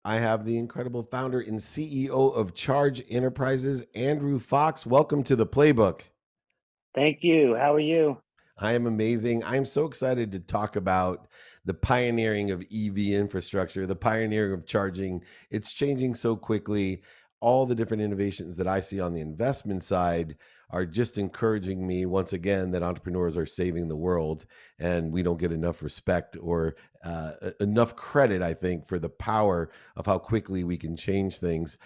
I have the incredible founder and CEO of Charge Enterprises, Andrew Fox. Welcome to the Playbook. Thank you. How are you? I am amazing. I'm so excited to talk about the pioneering of EV infrastructure, the pioneering of charging. It's changing so quickly. All the different innovations that I see on the investment side are just encouraging me once again that entrepreneurs are saving the world, and we don't get enough respect or enough credit, I think, for the power of how quickly we can change things.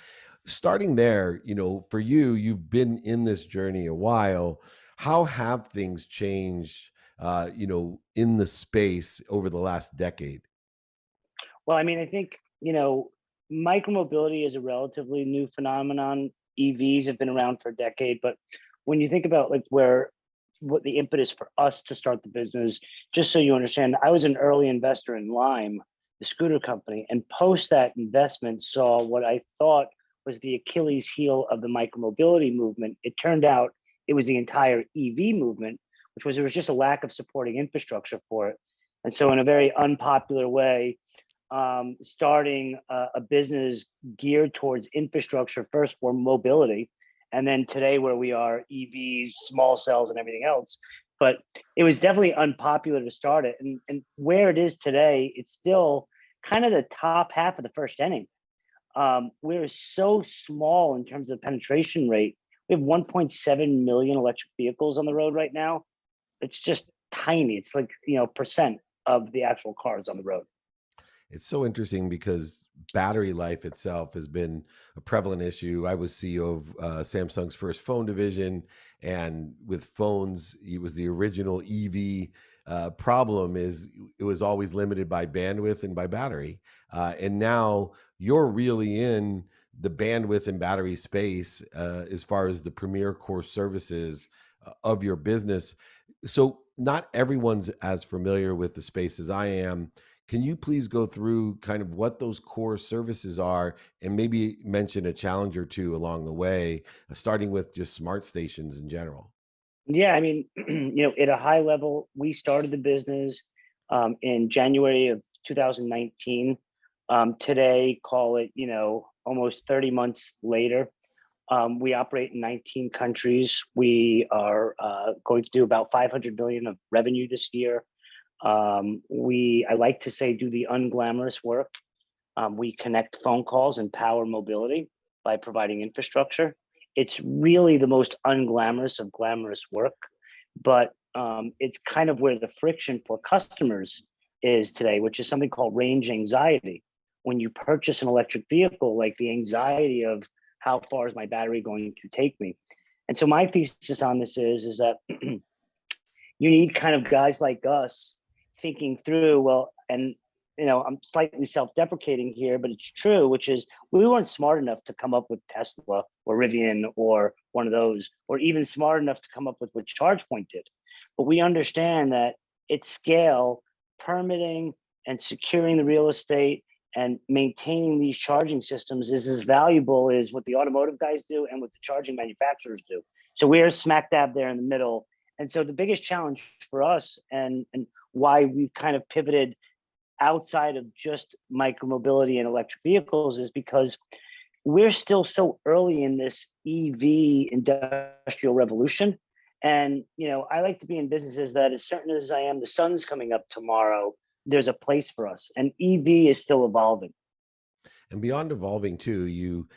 Starting there, for you, you've been in this journey a while. How have things changed, in the space over the last decade? Well, I mean, I think, micromobility is a relatively new phenomenon. EVs have been around for a decade, but when you think about like where what the impetus for us to start the business, just so you understand, I was an early investor in Lime, the scooter company, and post that investment saw what I thought was the Achilles heel of the micromobility movement. It turned out it was the entire EV movement, which was there was just a lack of supporting infrastructure for it. And so in a very unpopular way, starting a business geared towards infrastructure first for mobility, and then today where we are, EVs, small cells, and everything else. But it was definitely unpopular to start it, and where it is today, it's still kind of the top half of the first inning. We're so small in terms of penetration rate. We have 1.7 million electric vehicles on the road right now. It's just tiny. It's like percent of the actual cars on the road. It's so interesting because battery life itself has been a prevalent issue. I was CEO of Samsung's first phone division, and with phones, it was the original EV. Problem is, it was always limited by bandwidth and by battery. And now you're really in the bandwidth and battery space as far as the premier core services of your business. So, not everyone's as familiar with the space as I am. Can you please go through kind of what those core services are and maybe mention a challenge or two along the way, starting with just smart stations in general? Yeah, I mean, at a high level, we started the business in January of 2019. Today, call it, almost 30 months later, we operate in 19 countries. We are going to do about 500 million of revenue this year. I like to say, do the unglamorous work. We connect phone calls and power mobility by providing infrastructure. It's really the most unglamorous of glamorous work, but it's kind of where the friction for customers is today, which is something called range anxiety. When you purchase an electric vehicle, like the anxiety of how far is my battery going to take me? And so my thesis on this is that you need kind of guys like us thinking through, well, and I'm slightly self-deprecating here, but it's true, which is we weren't smart enough to come up with Tesla or Rivian or one of those, or even smart enough to come up with what ChargePoint did. But we understand that at scale, permitting and securing the real estate and maintaining these charging systems is as valuable as what the automotive guys do and what the charging manufacturers do. So we're smack dab there in the middle. And so the biggest challenge for us and why we've kind of pivoted outside of just micromobility and electric vehicles is because we're still so early in this EV industrial revolution. And, I like to be in businesses that, as certain as I am, the sun's coming up tomorrow, there's a place for us. And EV is still evolving. And beyond evolving too, you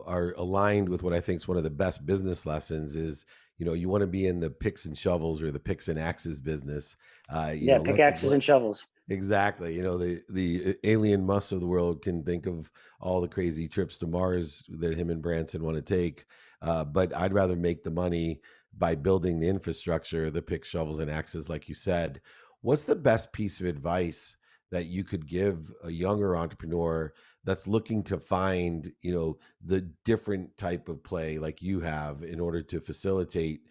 are aligned with what I think is one of the best business lessons is, you want to be in the picks and shovels or the picks and axes business. Yeah, Let the pickaxes and shovels. exactly. The Elon Musk of the world can think of all the crazy trips to Mars that him and Branson want to take, but I'd rather make the money by building the infrastructure, the picks, shovels, and axes, like you said. What's the best piece of advice that you could give a younger entrepreneur that's looking to find, the different type of play like you have in order to facilitate?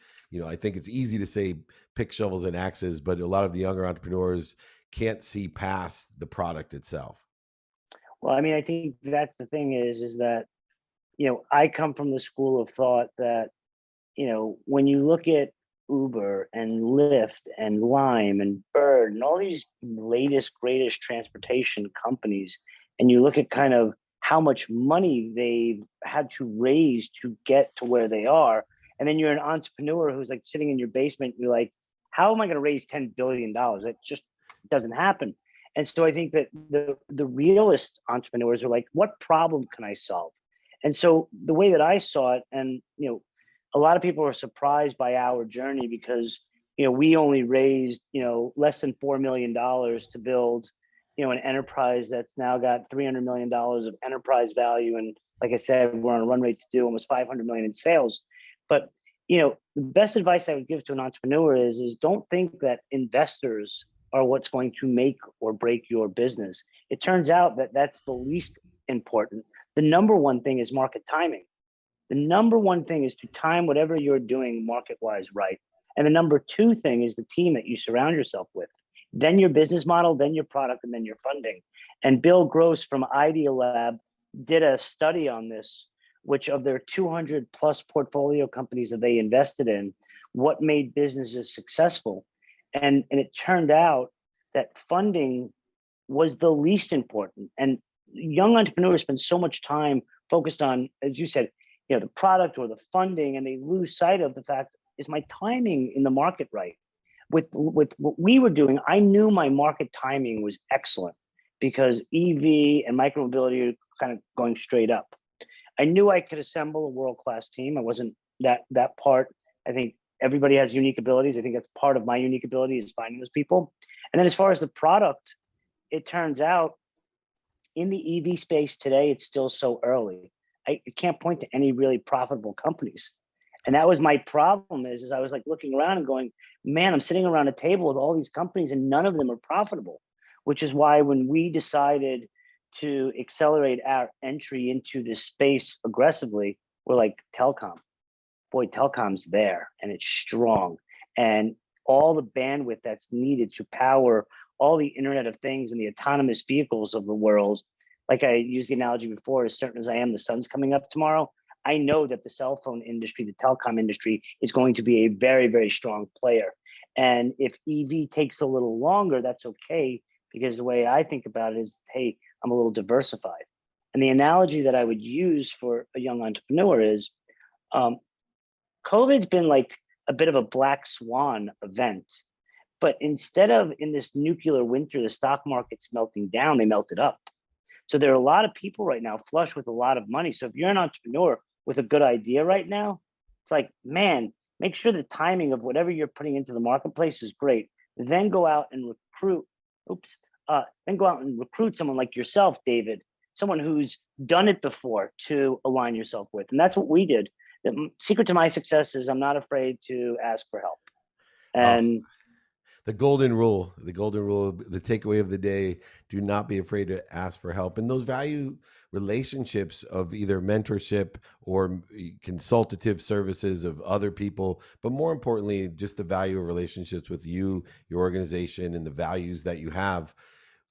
I think it's easy to say pick shovels and axes, but a lot of the younger entrepreneurs can't see past the product itself. Well, I mean, I think that's the thing is that, I come from the school of thought that, when you look at Uber and Lyft and Lime and Bird and all these latest, greatest transportation companies, and you look at kind of how much money they've had to raise to get to where they are, and then you're an entrepreneur who's like sitting in your basement, you're like, how am I going to raise $10 billion? That just doesn't happen. And so I think that the realist entrepreneurs are like, what problem can I solve? And so the way that I saw it, and a lot of people are surprised by our journey because we only raised less than $4 million to build an enterprise that's now got $300 million of enterprise value, and like I said, we're on a run rate to do almost 500 million in sales. But the best advice I would give to an entrepreneur is don't think that investors are what's going to make or break your business. It turns out that that's the least important. The number one thing is market timing. The number one thing is to time whatever you're doing market-wise right. And the number two thing is the team that you surround yourself with. Then your business model, then your product, and then your funding. And Bill Gross from Idea Lab did a study on this, which of their 200 plus portfolio companies that they invested in, what made businesses successful. And it turned out that funding was the least important. And young entrepreneurs spend so much time focused on, as you said, the product or the funding, and they lose sight of the fact, is my timing in the market right? With what we were doing, I knew my market timing was excellent because EV and micromobility are kind of going straight up. I knew I could assemble a world-class team. I wasn't that part. I think everybody has unique abilities. I think that's part of my unique ability, is finding those people. And then as far as the product, it turns out in the EV space today, it's still so early. I can't point to any really profitable companies. And that was my problem is I was like looking around and going, man, I'm sitting around a table with all these companies and none of them are profitable, which is why when we decided to accelerate our entry into this space aggressively, we're like, telecom. Boy, telecom's there and it's strong. And all the bandwidth that's needed to power all the Internet of Things and the autonomous vehicles of the world. Like I used the analogy before, as certain as I am, the sun's coming up tomorrow. I know that the cell phone industry, the telecom industry, is going to be a very, very strong player. And if EV takes a little longer, that's okay, because the way I think about it is, hey, I'm a little diversified. And the analogy that I would use for a young entrepreneur is, COVID's been like a bit of a black swan event. But instead of in this nuclear winter, the stock market's melting down, they melted up. So there are a lot of people right now flush with a lot of money. So if you're an entrepreneur with a good idea right now, it's like, man, make sure the timing of whatever you're putting into the marketplace is great. Then go out and recruit someone like yourself, David, someone who's done it before, to align yourself with. And that's what we did. The secret to my success is I'm not afraid to ask for help. Oh, And the golden rule, the takeaway of the day: do not be afraid to ask for help. And those value relationships of either mentorship or consultative services of other people, but more importantly, just the value of relationships with you, your organization, and the values that you have.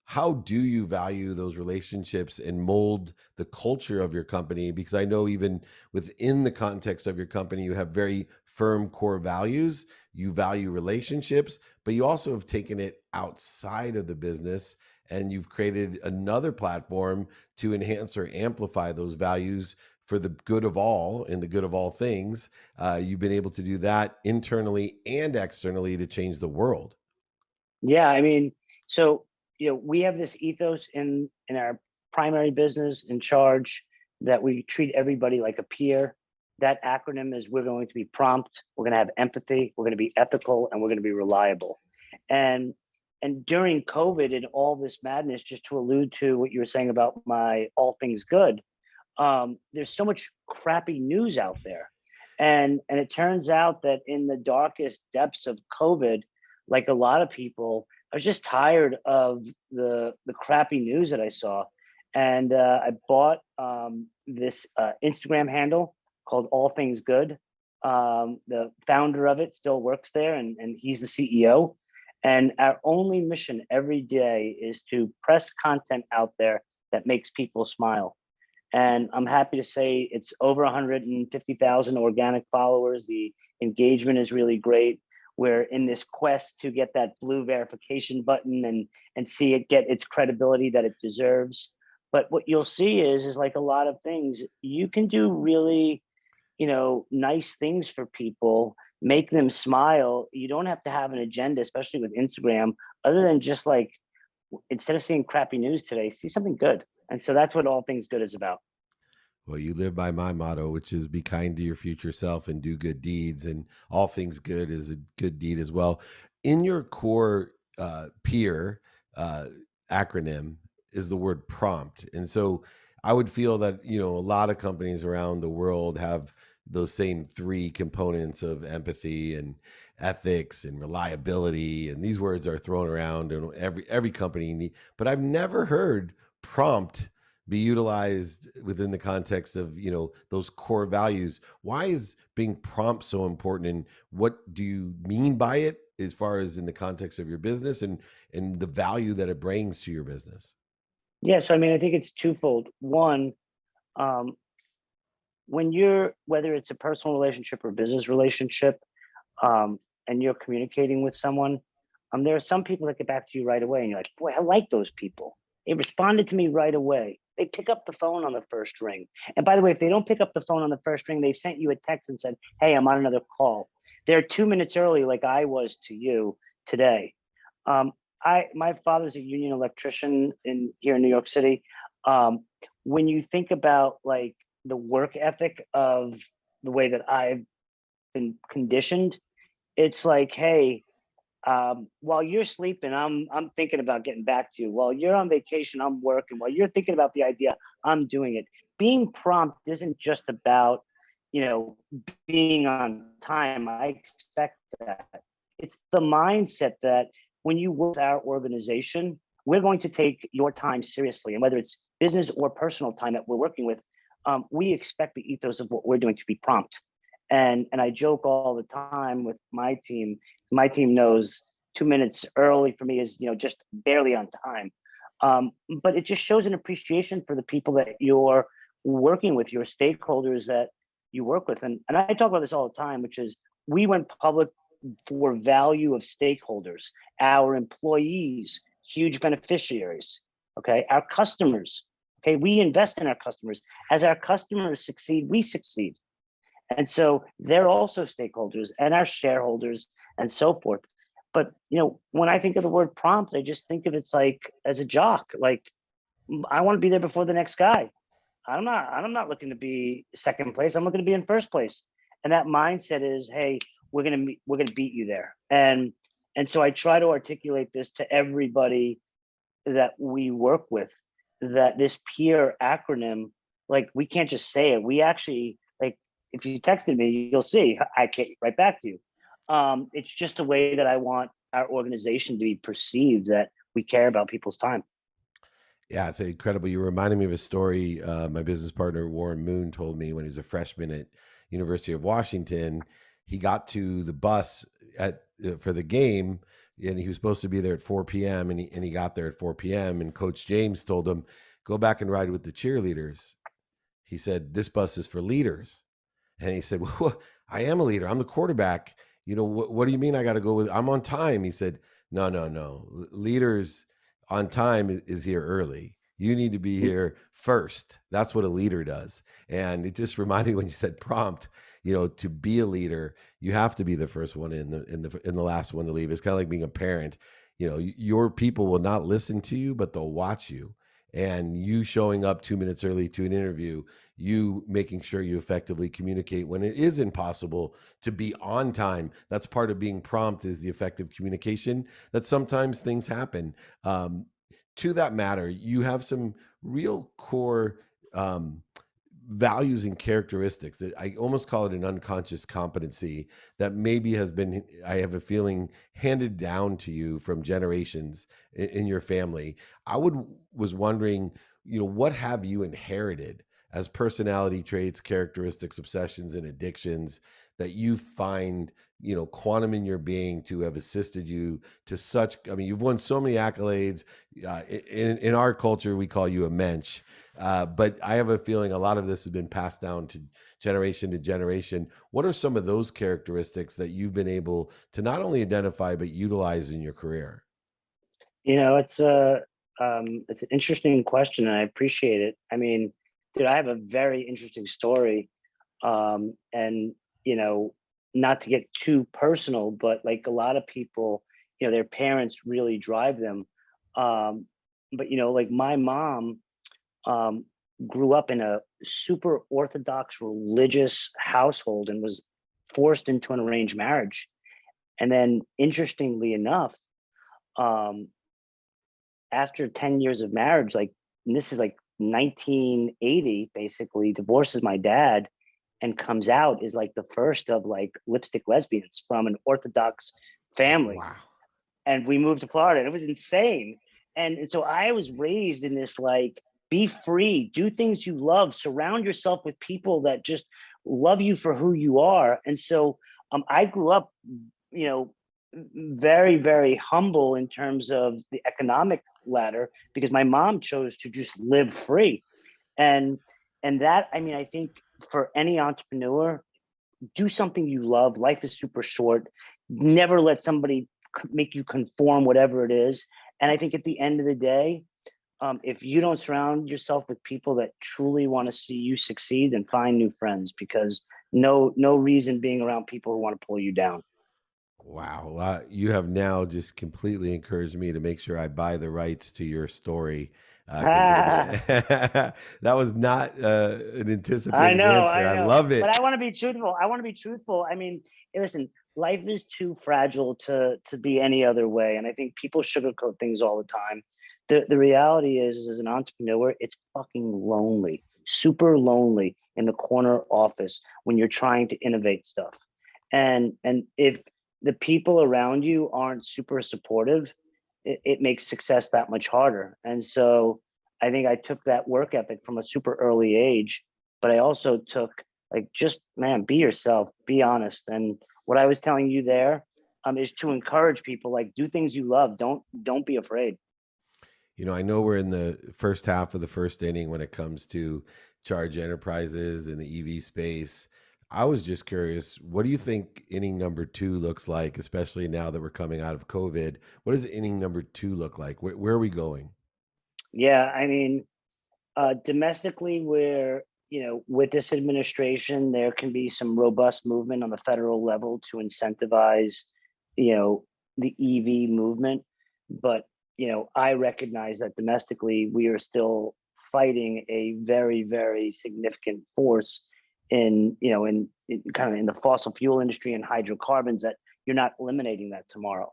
How do you value those relationships and mold the culture of your company? Because I know even within the context of your company, you have very firm core values. You value relationships, but you also have taken it outside of the business and you've created another platform to enhance or amplify those values for the good of all and the good of all things. You've been able to do that internally and externally to change the world. yeah, I mean, so we have this ethos in our primary business in charge, that we treat everybody like a peer. That acronym is, we're going to be prompt, we're going to have empathy, we're going to be ethical, and we're going to be reliable. And during COVID and all this madness, just to allude to what you were saying about my all things good, there's so much crappy news out there. And it turns out that in the darkest depths of COVID, like a lot of people, I was just tired of the crappy news that I saw. And I bought this Instagram handle called All Things Good. The founder of it still works there, and he's the CEO. And our only mission every day is to press content out there that makes people smile. And I'm happy to say it's over 150,000 organic followers. The engagement is really great. We're in this quest to get that blue verification button and see it get its credibility that it deserves. But what you'll see is like a lot of things, you can do really, nice things for people, make them smile. You don't have to have an agenda, especially with Instagram, other than just like, instead of seeing crappy news today, see something good. And so that's what all things good is about. Well, you live by my motto, which is be kind to your future self and do good deeds, and all things good is a good deed as well. In your core peer uh, acronym is the word prompt. And so I would feel that, a lot of companies around the world have those same three components of empathy and ethics and reliability. And these words are thrown around and every company but I've never heard prompt be utilized within the context of those core values. Why is being prompt so important, and what do you mean by it as far as in the context of your business and the value that it brings to your business? Yeah. So, I mean, I think it's twofold. One, um, whether it's a personal relationship or business relationship, and you're communicating with someone, there are some people that get back to you right away, and you're like, boy, I like those people. They responded to me right away. They pick up the phone on the first ring. And by the way, if they don't pick up the phone on the first ring, they've sent you a text and said, hey, I'm on another call. They're 2 minutes early, like I was to you today. Um, my father's a union electrician in here in New York City. Um, when you think about like the work ethic of the way that I've been conditioned, it's like, hey, while you're sleeping, I'm thinking about getting back to you. While you're on vacation, I'm working. While you're thinking about the idea, I'm doing it. Being prompt isn't just about, you know, being on time. I expect that. It's the mindset that when you work with our organization, we're going to take your time seriously. And whether it's business or personal time that we're working with, we expect the ethos of what we're doing to be prompt. And I joke all the time with my team. My team knows 2 minutes early for me is, just barely on time. But it just shows an appreciation for the people that you're working with, your stakeholders that you work with. And I talk about this all the time, which is we went public for value of stakeholders, our employees, huge beneficiaries, okay, our customers, okay, we invest in our customers. As our customers succeed, we succeed. And so they're also stakeholders and our shareholders and so forth. But when I think of the word prompt, I just think of it's like as a jock. Like I want to be there before the next guy. I'm not looking to be second place. I'm looking to be in first place. And that mindset is, hey, we're gonna beat you there. And so I try to articulate this to everybody that we work with, that this peer acronym, like we can't just say it. We actually, like, if you texted me, you'll see I get right back to you. It's just a way that I want our organization to be perceived, that we care about people's time. Yeah, it's incredible. You reminded me of a story my business partner Warren Moon told me when he was a freshman at University of Washington. He got to the bus at for the game, and he was supposed to be there at 4 p.m. and he got there at 4 p.m. And Coach James told him, "Go back and ride with the cheerleaders." He said, "This bus is for leaders." And he said, "Well, I am a leader. I'm the quarterback. What do you mean I got to go with? I'm on time." He said, "No, no, no. Leaders on time is here early. You need to be here first. That's what a leader does." And it just reminded me when you said prompt. To be a leader, you have to be the first one in the last one to leave. It's kind of like being a parent. Your people will not listen to you, but they'll watch you. And you showing up 2 minutes early to an interview, you making sure you effectively communicate when it is impossible to be on time. That's part of being prompt, is the effective communication, that sometimes things happen. To that matter, you have some real core um, values and characteristics that I almost call it an unconscious competency that maybe has been, I have a feeling, handed down to you from generations in your family. Was wondering, what have you inherited as personality traits, characteristics, obsessions, and addictions that you find, quantum in your being to have assisted you to such, I mean, you've won so many accolades. In our culture, we call you a mensch. But I have a feeling a lot of this has been passed down to generation. What are some of those characteristics that you've been able to not only identify, but utilize in your career? It's It's an interesting question, and I appreciate it. I mean, dude, I have a very interesting story. And you know, not to get too personal, but like a lot of people, their parents really drive them. Um, but like my mom um, grew up in a super orthodox religious household and was forced into an arranged marriage. And then, interestingly enough, um, after 10 years of marriage, like, and this is like 1980, basically, divorces my dad and comes out is like the first of like lipstick lesbians from an Orthodox family. Wow. And we moved to Florida and it was insane. And so I was raised in this like, be free, do things you love, surround yourself with people that just love you for who you are. And so I grew up, you know, very, very humble in terms of the economic ladder because my mom chose to just live free. And that, I mean, I think for any entrepreneur, do something you love. Life is super short. Never let somebody make you conform whatever it is. And I think at the end of the day, if you don't surround yourself with people that truly want to see you succeed, then find new friends because no reason being around people who want to pull you down. Wow. You have now just completely encouraged me to make sure I buy the rights to your story. Because that was not an anticipated answer. I I know. love But it. I want to be truthful. I want to be truthful. I mean, hey, listen, life is too fragile to be any other way. And I think people sugarcoat things all the time. The reality is as an entrepreneur, it's fucking lonely, super lonely in the corner office when you're trying to innovate stuff. And if the people around you aren't super supportive, it makes success that much harder. And so I think I took that work ethic from a super early age, but I also took like just man, be yourself, be honest. And what I was telling you there is to encourage people like do things you love. Don't be afraid. I know we're in the first half of the first inning when it comes to charge enterprises in the EV space. I was just curious, what do you think inning number two looks like, especially now that we're coming out of COVID? What does inning number two look like? Where are we going? Yeah, I mean, domestically, where with this administration, there can be some robust movement on the federal level to incentivize, you know, the EV movement. But I recognize that domestically, we are still fighting a very, very significant force in kind of in the fossil fuel industry and hydrocarbons that you're not eliminating that tomorrow,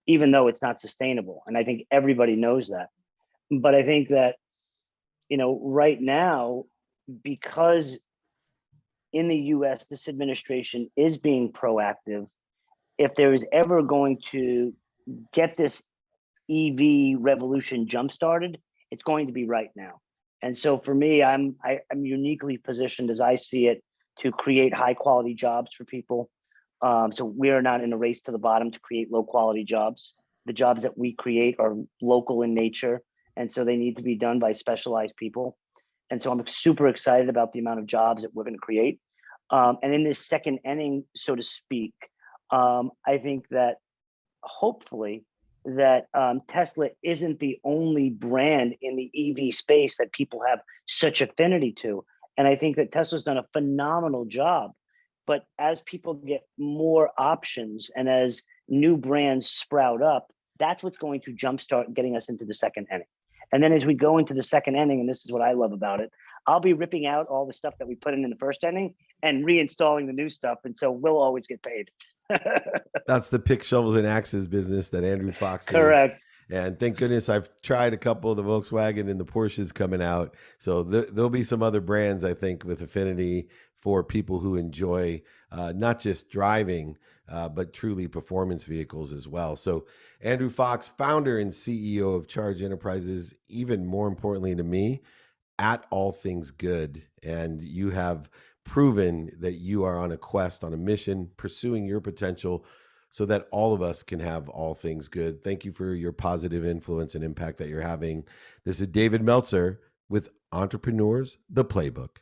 even though it's not sustainable. And I think everybody knows that. But I think that right now, because in the US, this administration is being proactive, if there is ever going to get this EV revolution jump started, it's going to be right now. And so for me, I'm uniquely positioned as I see it to create high quality jobs for people. So we are not in a race to the bottom to create low quality jobs. The jobs that we create are local in nature, and so they need to be done by specialized people. And so I'm super excited about the amount of jobs that we're going to create. And in this second inning, so to speak, I think that hopefully that Tesla isn't the only brand in the EV space that people have such affinity to. And I think that Tesla's done a phenomenal job. But as people get more options and as new brands sprout up, that's what's going to jumpstart getting us into the second inning. And then as we go into the second inning, and this is what I love about it, I'll be ripping out all the stuff that we put in the first inning and reinstalling the new stuff. And so we'll always get paid. That's the pick shovels and axes business that Andrew Fox is. Correct. And thank goodness I've tried a couple of the Volkswagen and the Porsches coming out. So there'll be some other brands, I think, with affinity for people who enjoy not just driving, but truly performance vehicles as well. So, Andrew Fox, founder and CEO of Charge Enterprises, even more importantly to me, at All Things Good. And you have proven that you are on a quest, on a mission, pursuing your potential so that all of us can have all things good. Thank you for your positive influence and impact that you're having. This is David Meltzer with Entrepreneurs, the Playbook.